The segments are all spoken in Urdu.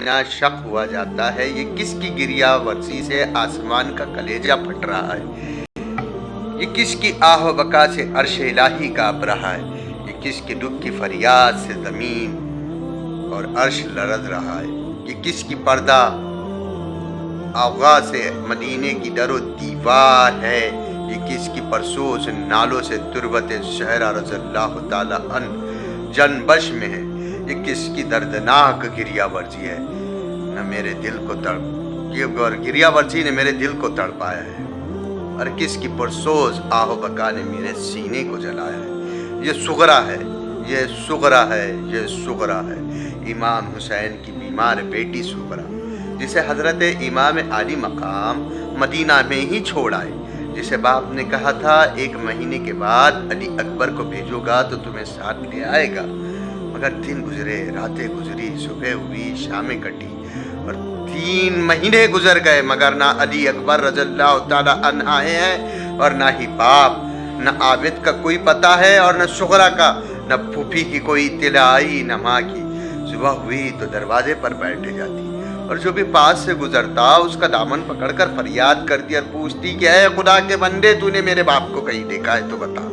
سینہ شق ہوا جاتا ہے، یہ کس کی گریہ ورزی سے آسمان کا کلیجہ پھٹ رہا ہے، یہ کس کی آہ و بکا سے عرش الہی کانپ رہا ہے، یہ کس کے دکھ کی فریاد سے زمین اور عرش لرز رہا ہے، یہ کس کی پردہ آغاز سے مدینے کی در و دیوار ہے، یہ کس کی پرسوز نالوں سے تربت زہرا رضی اللہ تعالی عنہ جنبش میں ہے، یہ کس کی دردناک گریہ ورزی ہے، نہ میرے دل کو گریہ ورزی نے میرے دل کو تڑپایا ہے، اور کس کی پرسوز آہ و بکا نے میرے سینے کو جلایا ہے۔ یہ صغرا ہے، یہ صغرا ہے، یہ صغرا ہے، امام حسین کی بیمار بیٹی صغرا، جسے حضرت امام عالی مقام مدینہ میں ہی چھوڑ آئے، جسے باپ نے کہا تھا 1 مہینے کے بعد علی اکبر کو بھیجو گا تو تمہیں ساتھ لے آئے گا، مگر دن گزرے، راتیں گزری، صبح ہوئی، شامیں کٹی، اور 3 مہینے گزر گئے، مگر نہ علی اکبر رضی اللہ تعالی عنہ آئے ہیں، اور نہ ہی باپ، نہ عابد کا کوئی پتہ ہے، اور نہ صغرا کا، نہ پھوپھی کی کوئی اطلاع آئی، نہ ماں کی۔ صبح ہوئی تو دروازے پر بیٹھ جاتی، اور جو بھی پاس سے گزرتا اس کا دامن پکڑ کر فریاد کرتی اور پوچھتی کہ اے خدا کے بندے، تو نے میرے باپ کو کہیں دیکھا ہے تو بتا،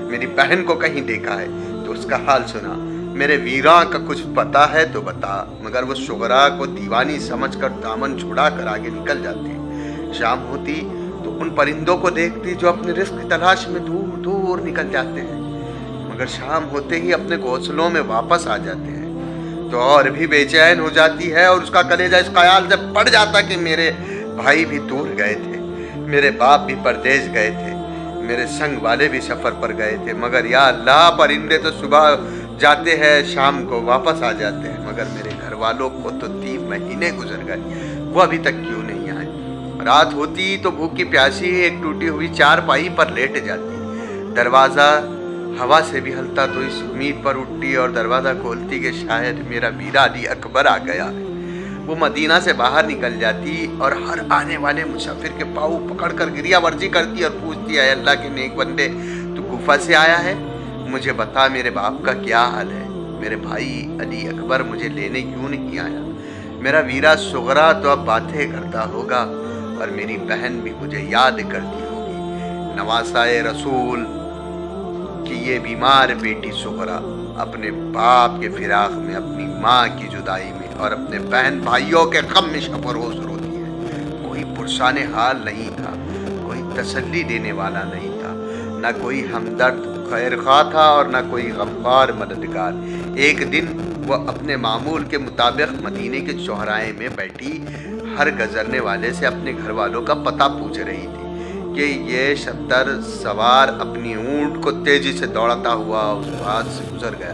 میری بہن کو کہیں دیکھا ہے تو اس کا حال سنا، میرے ویراں کا کچھ پتہ ہے تو بتا، مگر وہ صغرا کو دیوانی سمجھ کر دامن چھڑا کر آگے نکل جاتی۔ شام ہوتی تو ان پرندوں کو دیکھتی جو اپنے رزق کی تلاش میں دور دور نکل جاتے ہیں، مگر شام ہوتے ہی اپنے گھونسلوں میں واپس آ جاتے ہیں، تو اور بھی بے چین ہو جاتی ہے، اور اس کا کلیجہ اس خیال سے پڑ جاتا کہ میرے بھائی بھی دور گئے تھے، میرے باپ بھی پردیس گئے تھے، میرے سنگ والے بھی سفر پر گئے تھے، مگر یا اللہ، پرندے تو صبح جاتے ہیں، شام کو واپس آ جاتے ہیں، مگر میرے گھر والوں کو تو 3 مہینے گزر گئے، وہ ابھی تک کیوں نہیں آئے۔ رات ہوتی تو بھوکی پیاسی ایک ٹوٹی ہوئی چارپائی پر لیٹ جاتی، دروازہ ہوا سے بھی ہلتا تو اس امید پر اٹھتی اور دروازہ کھولتی کہ شاید میرا میرا علی اکبر آ گیا ہے۔ وہ مدینہ سے باہر نکل جاتی اور ہر آنے والے مسافر کے پاؤں پکڑ کر گریہ ورزی کرتی اور پوچھتی، اے اللہ کے نیک بندے، تو کوفہ سے آیا ہے؟ مجھے بتا میرے باپ کا کیا حال ہے، میرے بھائی علی اکبر مجھے لینے کیوں نہیں آیا، میرا ویرا صغرا تو اب باتیں کرتا ہوگا، اور میری بہن بھی مجھے یاد کرتی ہوگی۔ نواسائے رسول کہ یہ بیمار بیٹی صغرا اپنے باپ کے فراق میں، اپنی ماں کی جدائی میں، اور اپنے بہن بھائیوں کے غم میں شب و روز روتی ہے۔ کوئی پرسان حال نہیں تھا، کوئی تسلی دینے والا نہیں تھا، نہ کوئی ہمدرد خیر خواہ تھا، اور نہ کوئی غمخوار مددگار۔ ایک دن وہ اپنے معمول کے مطابق مدینے کے چوراہے میں بیٹھی ہر گزرنے والے سے اپنے گھر والوں کا پتہ پوچھ رہی تھی کہ یہ شتر سوار اپنی اونٹ کو تیزی سے دوڑاتا ہوا اس پاس سے گزر گیا۔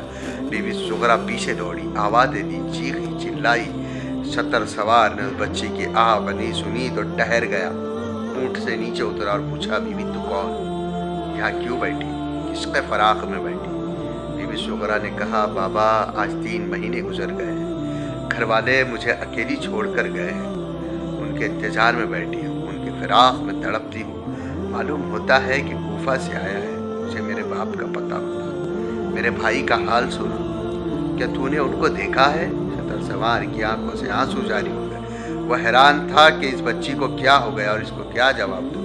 بیوی صغرا پیچھے دوڑی، آوازیں دی، چیخی چلائی، شتر سوار نے اس بچی کی آہ بنی سنی تو ٹھہر گیا، اونٹ سے نیچے اترا اور پوچھا، بیوی تو کون، یہاں کیوں بیٹھی، کس کے فراق میں بیٹھی؟ بیوی صغرا نے کہا، بابا آج 3 مہینے گزر گئے ہیں، گھر والے مجھے اکیلی چھوڑ کر گئے ہیں، ان کے انتظار میں بیٹھی ہوں، ان کے فراق میں تڑپتی ہوں، معلوم ہوتا ہے کہ کوفہ سے آیا ہے، مجھے میرے باپ کا پتہ ہوتا، میرے بھائی کا حال سنا، کیا تو نے ان کو دیکھا ہے؟ شتر سوار کی آنکھوں سے آنسو جاری ہو گئے، وہ حیران تھا کہ اس بچی کو کیا ہو گیا اور اس کو کیا جواب دوں۔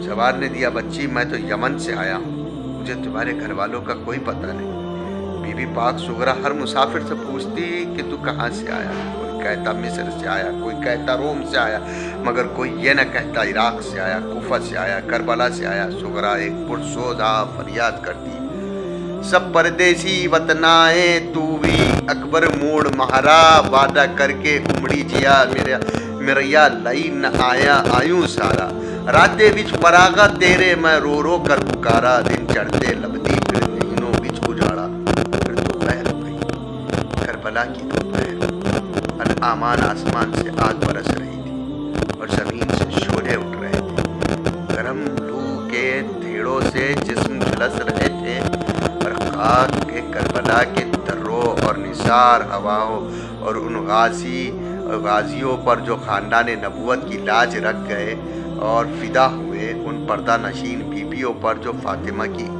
سوار نے دیا، بچی میں تو یمن سے آیا ہوں، مجھے تمہارے گھر والوں کا کوئی پتہ نہیں۔ بی بی پاک صغرا ہر مسافر سے پوچھتی کہ تو کہاں سے آیا، کوئی کہتا مصر سے آیا، کوئی کہتا روم سے آیا، مگر کوئی یہ نہ کہتا عراق سے آیا، کوفہ سے آیا، کربلا سے آیا۔ صغرا ایک پرسوزا فریاد کرتی، سب پردیسی وطنائے تو بھی اکبر موڑ مہارا، وعدہ کر کے امڑی جیا میریا لئی نہ آیا آیوں سارا، راتیں وچ پراغا تیرے میں رو رو کر پکارا، دن چڑھتے لبدی پھر دنوں وچ اجاڑا، پھر دوپہر ہو گئی، کربلا کی دوپہر، انعامان آسمان سے آگ برس رہی تھی اور زمین سے شعلے اٹھ رہے تھے، گرم لو کے دھیڑوں سے جسم جھلس رہے تھے، اور خاک کے کربلا کے دروں اور نثار ہواؤں اور ان غازیوں پر جو خاندان نبوت کی لاج رکھ گئے اور فدا ہوئے، ان پردہ نشین بیویوں پر جو فاطمہ کی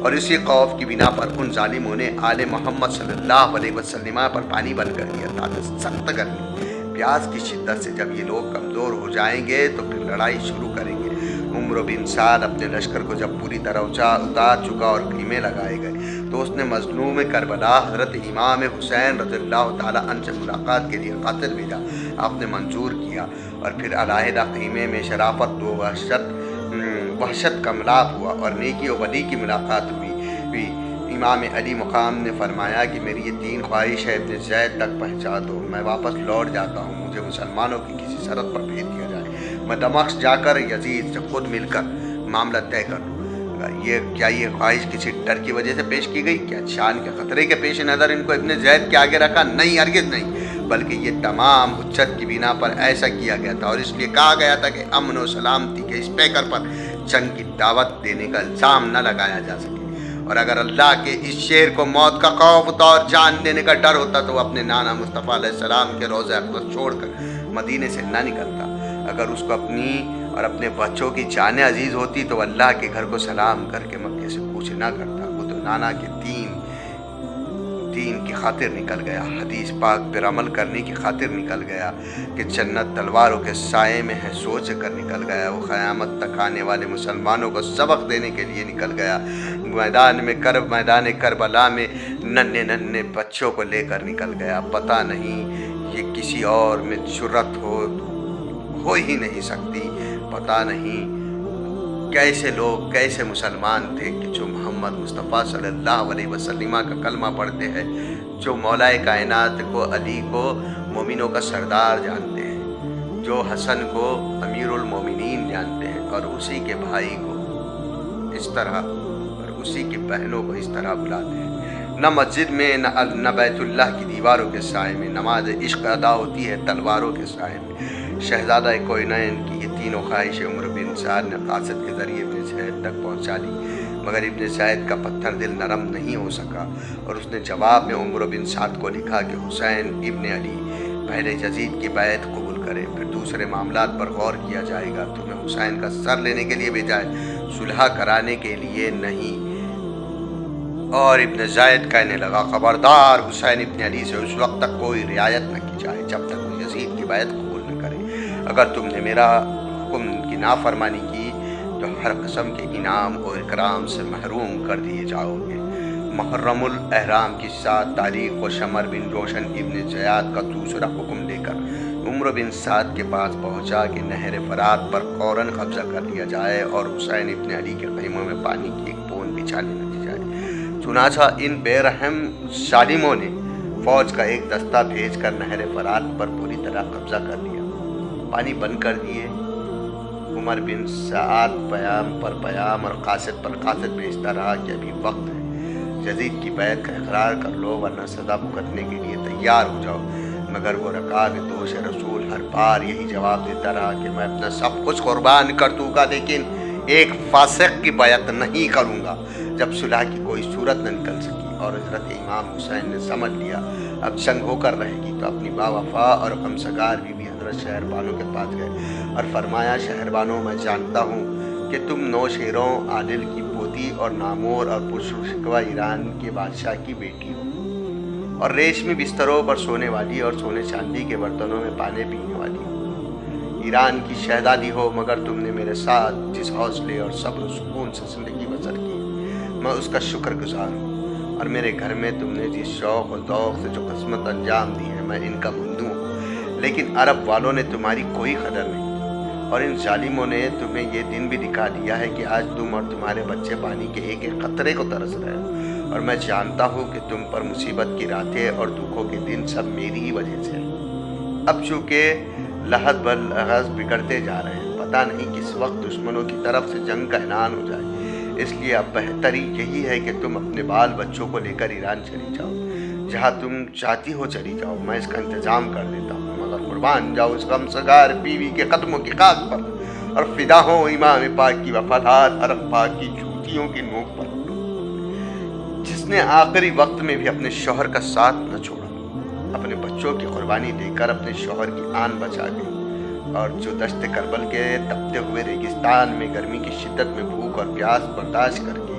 اور اسی خوف کی بنا پر ان ظالموں نے آل محمد صلی اللہ علیہ وسلم پر پانی بند کر دیا تھا۔ سخت گرمی، پیاس کی شدت سے جب یہ لوگ کمزور ہو جائیں گے تو پھر لڑائی شروع کریں گے۔ عمرو بن سعد اپنے لشکر کو جب پوری طرح اتار چکا اور خیمے لگائے گئے تو اس نے مظلوم کربلا حضرت امام حسین رضی اللہ تعالیٰ عنہ سے ملاقات کے لیے قاتل بھیجا۔ آپ نے منظور کیا اور پھر علیحدہ خیمے میں شرافت و وحشت کا ملاپ ہوا اور نیکی و بدی کی ملاقات ہوئی۔ امام علی مقام نے فرمایا کہ میری یہ 3 خواہش ہے، ابن زید تک پہنچا دو، میں واپس لوٹ جاتا ہوں، مجھے مسلمانوں کی کسی سرحد پر بھیج دیا جائے، میں دمشق جا کر یزید سے خود مل کر معاملہ طے کر لوں۔ کیا یہ خواہش کسی ڈر کی وجہ سے پیش کی گئی؟ کیا شان کے خطرے کے پیش نظر ان کو ابن زید کے آگے رکھا؟ نہیں، ہرگز نہیں، بلکہ یہ تمام حجت کی بنا پر ایسا کیا گیا تھا اور اس لیے کہا گیا تھا کہ امن و سلامتی کے اس پیکر پر جنگ کی دعوت دینے کا الزام نہ لگایا جا سکے۔ اور اگر اللہ کے اس شیر کو موت کا خوف ہوتا اور جان دینے کا ڈر ہوتا تو وہ اپنے نانا مصطفیٰ علیہ السلام کے روضہ اقدس چھوڑ کر مدینے سے نہ نکلتا۔ اگر اس کو اپنی اور اپنے بچوں کی جانیں عزیز ہوتی تو اللہ کے گھر کو سلام کر کے مکے سے کوچ نہ کرتا۔ وہ تو نانا کے دین کی خاطر نکل گیا، حدیث پاک پر عمل کرنے کی خاطر نکل گیا کہ جنت تلواروں کے سائے میں ہے سوچ کر نکل گیا۔ وہ قیامت تک آنے والے مسلمانوں کو سبق دینے کے لیے نکل گیا۔ میدان کربلا میں ننھے بچوں کو لے کر نکل گیا۔ پتہ نہیں یہ کسی اور میں جرت ہو ہی نہیں سکتی۔ پتہ نہیں کیسے لوگ، کیسے مسلمان تھے کہ جو محمد مصطفیٰ صلی اللہ علیہ وسلم کا کلمہ پڑھتے ہیں، جو مولا کائنات کو، علی کو مومنوں کا سردار جانتے ہیں، جو حسن کو امیر المومنین جانتے ہیں اور اسی کے بھائی کو اس طرح اور اسی کی بہنوں کو اس طرح بلاتے ہیں۔ نہ مسجد میں نہ بیت اللہ کی دیواروں کے سائے میں نماز عشق ادا ہوتی ہے، تلواروں کے سائے میں۔ شہزادہ کوہینین کی یہ تینوں خواہشیں عمرو بن سعد نے قاصد کے ذریعے ابن زید تک پہنچا لی، مگر ابن زید کا پتھر دل نرم نہیں ہو سکا اور اس نے جواب میں عمرو بن سعد کو لکھا کہ حسین ابن علی پہلے یزید کی بیعت قبول کرے، پھر دوسرے معاملات پر غور کیا جائے گا۔ تمہیں حسین کا سر لینے کے لیے بھیجا ہے، صلح کرانے کے لیے نہیں۔ اور ابن زید کہنے لگا، خبردار، حسین ابن علی سے اس وقت تک کوئی رعایت نہ کی جائے جب تک وہ یزید کی بیعت قبول نہ کرے۔ اگر تم نے میرا حکم کی نافرمانی کی تو ہر قسم کے انعام اور اکرام سے محروم کر دیے جاؤ گے۔ محرم الاحرام کی 7 تاریخ کو شمر بن روشن ابن زیاد کا دوسرا حکم لے کر عمرو بن سعد کے پاس پہنچا کہ نہر فرات پر فوراً قبضہ کر لیا جائے اور حسین ابن علی کے خیموں میں پانی کی ایک بوند بچھانے نہ دی جائے۔ چنانچہ ان بے رحم ظالموں نے فوج کا ایک دستہ بھیج کر نہر فرات پر پوری طرح قبضہ کر لیا، پانی بند کر دیے۔ عمر بن سعد پیام پر پیام اور قاصد پر قاصد بھیجتا رہا کہ ابھی وقت ہے، یزید کی بیعت کا اقرار کر لو ورنہ سزا بھگتنے کے لیے تیار ہو جاؤ، مگر وہ رکاب دوش رسول ہر بار یہی جواب دیتا رہا کہ میں اپنا سب کچھ قربان کر دوں گا لیکن ایک فاسق کی بیعت نہیں کروں گا۔ جب صلح کی کوئی صورت نہ نکل سکی اور حضرت امام حسین نے سمجھ لیا اب جنگ ہو کر رہے گی تو اپنی باوفا اور غمسگار بیوی حضرت شہربانو کے پاس گئے اور فرمایا، شہربانو، میں جانتا ہوں کہ تم 9 شیروں عادل کی پوتی اور نامور اور پرشکوہ ایران کے بادشاہ کی بیٹی ہو اور ریشمی بستروں پر سونے والی اور سونے چاندی کے برتنوں میں پانی پینے والی ہو، ایران کی شہزادی ہو، مگر تم نے میرے ساتھ جس حوصلے اور صبر و سکون سے زندگی بسر کی میں اس کا شکر گزار ہوں، اور میرے گھر میں تم نے جس شوق اور ذوق سے جو قسمت انجام دی ہے میں ان کا ممنون ہوں، لیکن عرب والوں نے تمہاری کوئی قدر نہیں کی اور ان ظالموں نے تمہیں یہ دن بھی دکھا دیا ہے کہ آج تم اور تمہارے بچے پانی کے ایک ایک قطرے کو ترس رہے ہو، اور میں جانتا ہوں کہ تم پر مصیبت کی راتیں اور دکھوں کے دن سب میری ہی وجہ سے ہیں۔ اب چونکہ لحظ بر لحظ بگڑتے جا رہے ہیں، پتہ نہیں کس وقت دشمنوں کی طرف سے جنگ کا اعلان ہو جائے، اس لیے اب بہتری یہی ہے کہ تم اپنے بال بچوں کو لے کر ایران چلی جاؤ، جہاں تم چاہتی ہو چلی جاؤ، میں اس کا انتظام کر دیتا ہوں، مگر قربان جاؤ اس غمسگار بیوی کے قدموں کی خاک پر اور فدا ہو امام پاک کی وفادار عرب پاک کی جوتیوں کی نوک پر، جس نے آخری وقت میں بھی اپنے شوہر کا ساتھ نہ چھوڑا، اپنے بچوں کی قربانی دے کر اپنے شوہر کی آن بچا گئی، اور جو دشت کربل کے تپتے ہوئے ریگستان میں گرمی کی شدت میں بھوک اور پیاس برداشت کر کے